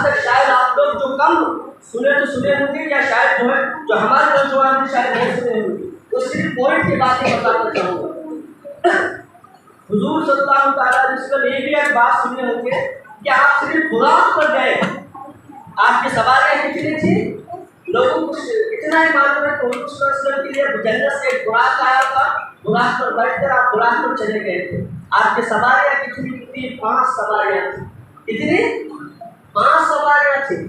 آج تک شاید آپ لوگ جو کم سنے تو سنے ہوں گے، یا شاید جو ہے جو ہمارے نوجوان نے شاید نہیں سنے ہوں گے، تو صرف پوائنٹ کی باتیں بتانا چاہوں گا۔ حضور صلی اللہ تعالیٰ علیہ وسلم یہ بھی ایک بات سنے ہوں گے کہ آپ صرف براق پر گئے، آپ کی سواریاں کتنی تھی، لوگوں کو اتنا ہی معلوم ہے کہ حضور صلی اللہ علیہ وسلم کے لیے جنت سے ایک براق آیا تھا، براق پر بیٹھ کر آپ براق پر چلے گئے تھے۔ آپ کی سواریاں کتنی تھی؟ 5 سواریاں تھیں۔ کتنی؟ 5 سواریاں تھیں۔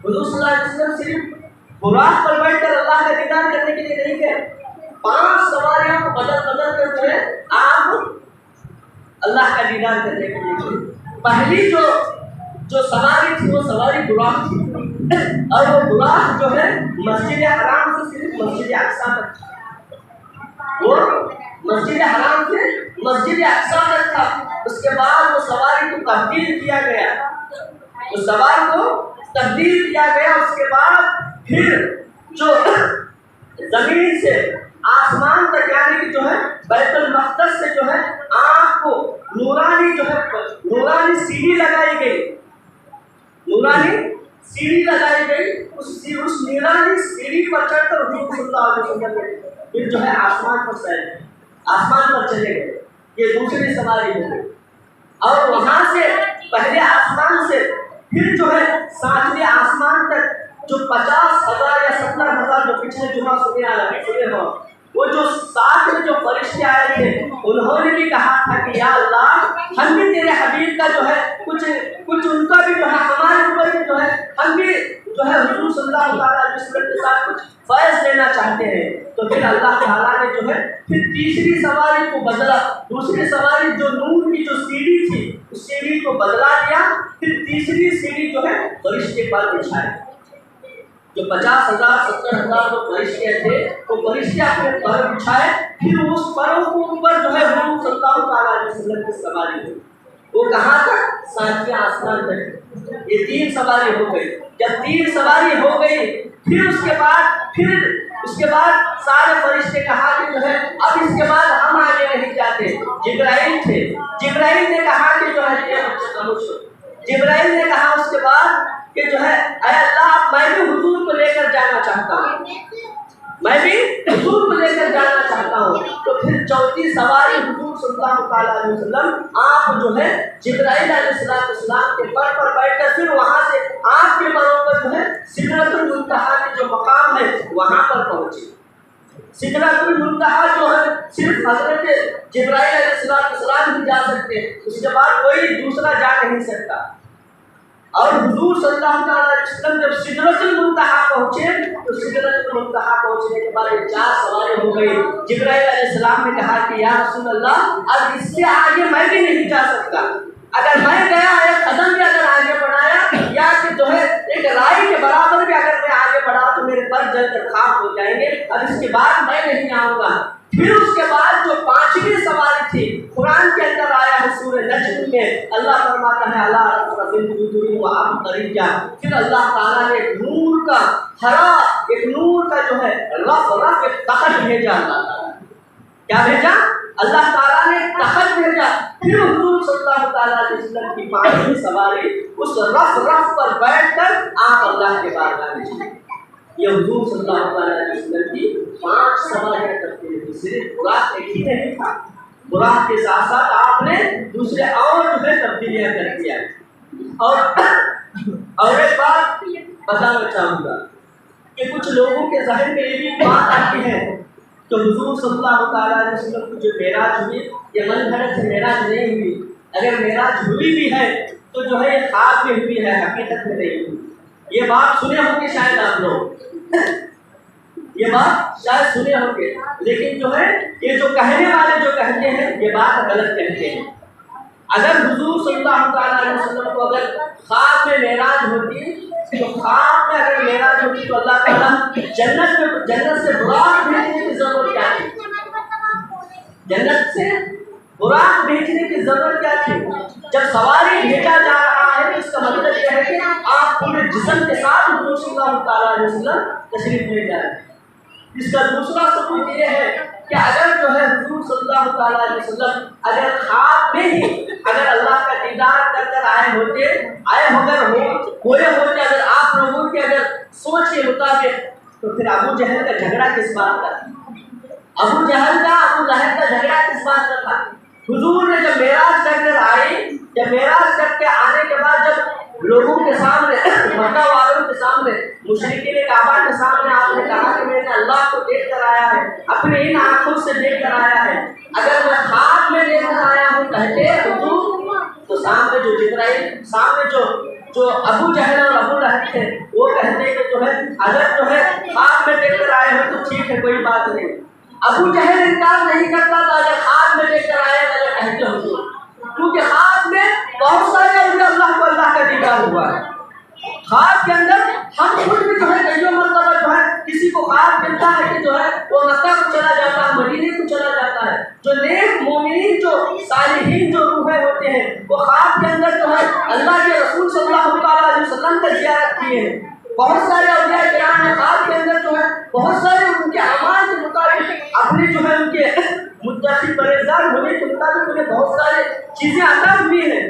حضور صلی اللہ علیہ وسلم صرف براق پر بیٹھ کر اللہ کا دیدار کرنے کے لیے نہیں گئے، 5 سواریاں کو بدل کر جو ہے آپ اللہ کا دیدار کرنے کے لیے گئے۔ پہلی جو سواری تھی وہ سواری براق تھی، اور وہ براق جو ہے مسجد حرام سے صرف مسجد اقصی تک تھا، وہ مسجد حرام سے مسجد اقصی تک تھا۔ اس کے بعد وہ سواری کو تبدیل کیا گیا، اس سوار کو تبدیل کیا گیا۔ اس کے بعد پھر جو زمین سے آسمان تک یعنی کہ جو ہے بیت المقدس سے جو ہے آپ کو نورانی سیڑھی لگائی گئی، نورانی سیڑھی لگائی گئی۔ اس نورانی سیڑھی پر چڑھ کر حضور صلی اللہ علیہ وسلم پھر جو ہے آسمان پر چلے گئے۔ یہ دوسری سواری ہو گئی، اور وہاں سے پہلے آسمان سے پھر جو ہے 7ویں آسمان تک جو 50,000 یا 70,000 جو پچھلے جمعہ سنے ہو، وہ جو 7 میں جو فرشتے آئے تھے انہوں نے بھی کہا تھا کہ یا اللہ ہم بھی تیرے حبیب کا جو ہے کچھ ان کا بھی جو ہے ہمارے اوپر بھی جو ہے ہم بھی جو ہے حضور صلی اللہ علیہ وسلم کے ساتھ کچھ فیض لینا چاہتے ہیں۔ تو پھر اللہ تعالیٰ نے جو ہے پھر تیسری سواری کو بدلا، دوسری سواری جو نور کی جو سیڑھی تھی اس سیڑھی کو بدلا دیا، پھر تیسری سیڑھی جو ہے فرشتے پر بچھائے۔ جو 50,000 70,000 جو فرشتے تھے وہ فرشتے اپنے پر بچھائے، پھر اس پروں کے اوپر جو ہے حضور صلی اللہ علیہ وسلم کی سواری ہوئی۔ وہ کہاں تک؟ 7ویں آسمان تک۔ یہ 3 سواری ہو گئی۔ جب 3 سواری ہو گئی پھر اس کے بعد سارے فرشتے کہا کہ جو ہے اب اس کے بعد ہم آگے نہیں جاتے۔ جبرائیل تھے، جبرائیل نے کہا کہ جو ہے جبرائیل نے کہا اس کے بعد کہ جو ہے اے اللہ میں بھی حضور کو لے کر جانا چاہتا ہوں، میں بھی حضور کو لے کر جانا چاہتا ہوں۔ تو پھر 4تھی سواری حضور صلی اللہ علیہ وسلم آپ جو ہے جبرائیل علیہ السلام کے پر بیٹھ کر پھر وہاں سے آپ کے پروں پر جو ہے سدرۃ المنتہا کے جو مقام ہے وہاں پر پہنچے۔ سدرۃ المنتہا جو ہے صرف حضرت جبرائیل علیہ السلام ہی جا سکتے ہیں، اس کے بعد کوئی دوسرا جا نہیں سکتا۔ اور حضور صلی اللہ علیہ وسلم جب سدرۃ المنتہا پہنچے تو سدرۃ المنتہا پہنچنے کے بعد 4 سواری ہو گئی۔ جبرائیل علیہ السلام نے کہا کہ یا رسول اللہ اب اس سے آگے میں بھی نہیں جا سکتا، اگر میں گیا ایک قدم بھی اگر آگے بڑھایا یا کہ جو ہے ایک رائی کے برابر بھی اگر میں آگے بڑھا تو میرے پر جل کر خاک ہو جائیں گے، اب اس کے بعد میں نہیں آؤں گا۔ پھر اس کے بعد جو 5ویں سواری تھی قرآن کے اندر آیا ہے سورہ نجم میں، اللہ فرماتا ہے پھر اللہ تعالیٰ نے نور کا ہرا ایک نور کا جو ہے رف ایک تخت بھیجا۔ اللہ تعالیٰ کیا بھیجا؟ اللہ تعالیٰ نے تخت بھیجا۔ پھر حضور صلی اللہ علیہ وسلم کی 5ویں سواری اس رف پر بیٹھ کر آپ اللہ کے بارگاہ میں چلے۔ یہ حضور صلی اللہ علیہ وسلم کی 5 سواریاں کرتے ہیں۔ صرف براق ایک ہی نہیں تھا، براق کے ساتھ ساتھ آپ نے دوسرے اور جو ہے تبدیلیاں کر دیا۔ اور ایک بات بتانا چاہوں گا کہ کچھ لوگوں کے ذہن میں یہ بھی بات آتی ہے کہ حضور صلی اللہ علیہ وسلم کی جو معراج ہوئی یہ من گھڑت سے معراج نہیں ہوئی، اگر معراج ہوئی بھی ہے تو جو ہے یہ خواب میں ہوئی ہے، حقیقت میں نہیں ہوئی۔ یہ بات سنے ہوں گے شاید آپ لوگ، یہ بات شاید سنے ہوں گے، لیکن جو ہے یہ جو کہنے والے جو کہتے ہیں یہ بات غلط کہتے ہیں۔ اگر حضور صلی اللہ علیہ وسلم کو اگر خواب میں معراج ہوتی تو خواب میں اگر معراج ہوتی تو اللہ تعالیٰ جنت سے براق بھیجنے کی ضرورت کیا تھی؟ جنت سے براق بھیجنے کی ضرورت کیا تھی؟ جب سواری بھیجا جا رہا ہے تو اس کا مطلب یہ ہے کہ آپ پورے جسم کے ساتھ حضور صلی اللہ علیہ وسلم تشریف لے جا رہے ہیں۔ اس کا دوسرا ثبوت یہ ہے کہ اگر جو ہے حضور صلی اللہ علیہ وسلم اگر خواب میں ہی اگر اللہ کا دیدار کر کر آئے ہو ہوئے ہوتے اگر آپ لوگوں کے اگر سوچ کے مطابق تو پھر ابو جہل کا جھگڑا کس بات کا تھا؟ ابو جہل کا جھگڑا کس بات کا تھا؟ حضور نے جب معراج کر کر آئے، جب معراج کر کے آنے کے بعد جب لوگوں کے سامنے، مکہ والوں کے سامنے، مشرکین کعبہ کے سامنے آپ نے کہا کہ میں نے اللہ کو دیکھ کر آیا ہے، اپنے ان آنکھوں سے دیکھ کر آیا ہے، اگر میں خواب میں دیکھ کر آیا ہوں کہتے حضور، تو سامنے جو جبرائیل، سامنے جو ابو جہل اور ابو لہب تھے وہ کہتے کہ جو ہے اگر جو ہے خواب میں دیکھ کر آئے ہو تو ٹھیک ہے، کوئی بات نہیں۔ ابو جہل انکار نہیں کرتا تھا اگر خواب میں دیکھ کر آئے تو کہتے حضور، کیونکہ خواب میں بہت سارے اولیاء اللہ کو اللہ کا دیدار ہوا ہے۔ خواب کے اندر ہم خود بھی جو ہے کئیوں مرتبہ جو ہے کسی کو خواب ملتا ہے کہ جو ہے وہ مکہ کو چلا جاتا ہے، مدینے کو چلا جاتا ہے۔ جو نیک مومنین، جو صالحین، جو روحیں ہوتے ہیں وہ خواب کے اندر جو ہے اللہ کے رسول صلی اللہ علیہ وسلم کا زیارت کیے ہیں۔ بہت سارے اولیاء کرام نے خواب کے اندر جو ہے بہت سارے ان کے اعمال کے مطابق اپنے جو ہے ان کے متقی پرہیزگار ہونے کے مطابق انہیں بہت سارے چیزیں عطا ہوئی ہیں،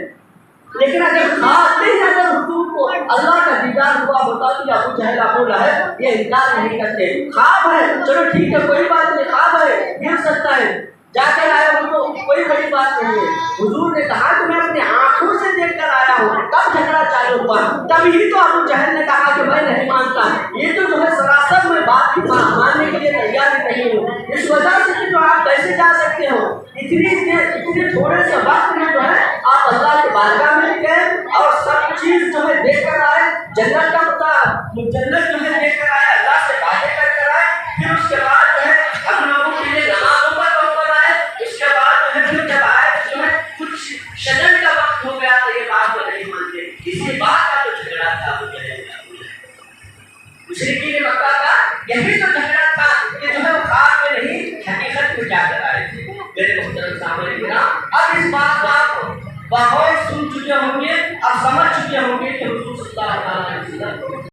لیکن اگر خواب میں اگر حضور کو اللہ کا دیدار ہوا ہوتا تو ابو جہل ابو لہب یہ انکار نہیں کرتے۔ خواب ہے چلو ٹھیک ہے، کوئی بات نہیں، خواب ہے گر سکتا ہے، جا کر آیا ہوں تو کوئی بڑی بات نہیں ہے۔ حضور نے کہا کہ میں اپنی آنکھوں سے دیکھ کر آیا ہوں، تب جھگڑا چالو ہوا، تبھی تو ابو جہل نے کہا کہ میں نہیں مانتا، یہ تو جو ہے سراسر میں بات ماننے کے لیے تیار ہی نہیں ہوں۔ اس وجہ سے کہ جو آپ کیسے جا سکتے ہو، اتنے تھوڑے سے وقت میں جو ہے آپ اللہ کے بارگاہ میں گئے اور سب چیز جو ہے دیکھ کر آئے، جنت کا جنت جو ہے دیکھ کر آئے، اللہ سے باتیں کر کر آئے، پھر اس کے بعد جو ہے ہم لوگوں کے لیے نمازوں پر توقع آئے، اس کے بعد جو ہے پھر جب آئے جو ہے کچھ شجن کا وقت ہو گیا تو یہ بات کو نہیں مانتے، اسی بات کا تو جھگڑا تھا مشرکین مکہ کا، یہی تو جھگڑا تھا کہ جو ہے وہ خواب میں نہیں حقیقت میں جا کر آئے تھے۔ میرے محترم سامنے کرام، اب اس بات کو آپ بہت سن چکے ہوں گے، اب سمجھ چکے ہوں گے کہ حضور صلی اللہ علیہ وسلم